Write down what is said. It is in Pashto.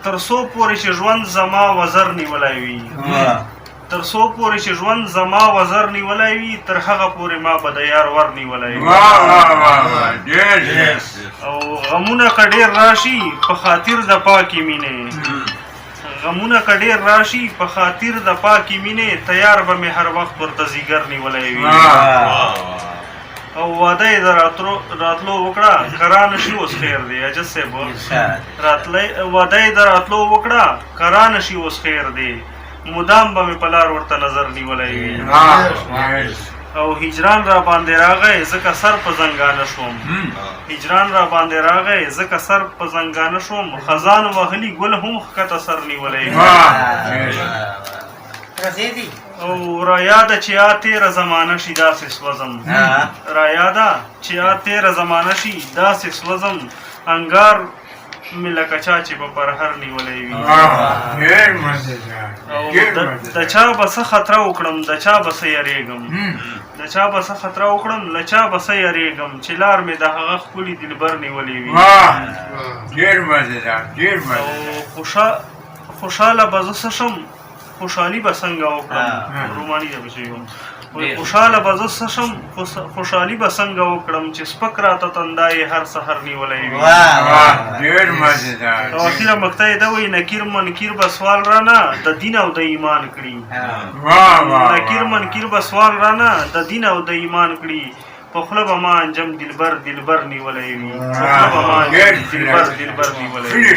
تر څو پورې چې ژوند زما وزر نیولی وي تر څو پورې چې ژوند زما وزر نیولی وي تر هغه پورې ما به د یار ور نیولی وي او غمونه که ډېر راشي په خاطر د پاکې مینې غمونه که ډېر راشي په خاطر د پاکې مینې تیار به مې هر وخت ورته ځیګر نیولی وي او واده یې د راتلو وکړه که را نه شي اوس خیر دی اجز صاحب واده یې د راتلو وکړه که را نه شي اوس خیر دی مدام به مې په لار ورته نظر نیولی وي او هجران را باندې راغی ځکه سر په زنګانه شوم هجران را باندې راغی ځکه سر په زنګانه شوم خزان وهلي ګل هم ښکته سر نیولی وي او را یاده چې یا تیره زمانه شي داسې سوځم را یاده چې یا تیره زمانه شي داسې سوځم انګار مې لکه چا چې په پرهر نیولی وي او د چا به څه خطره وکړم د چا به څه یریږم د چا به څه خطره وکړم له چا به څه یریږم چې لار مې د هغه ښکلي دلبر نیولی وي او خوشحاله به زه څه شم خوشحالي به څنګه وکړم روماني ده بچی خوشحاله به زه څه شم خوشحالي به څنګه وکړم چې سپک راته تندا یې هر سحر نیولی وي او اخیره مقطع یې ده وایي نکیر منکیر به سوال رانه د دین او د ایمان کړي نکیر منکیر به سوال رانه د دین او د ایمان کړي په خوله به ما انجم دلبر دلبر نیولی وي په خوله به ما انجم دلبر دلبر نیولی وي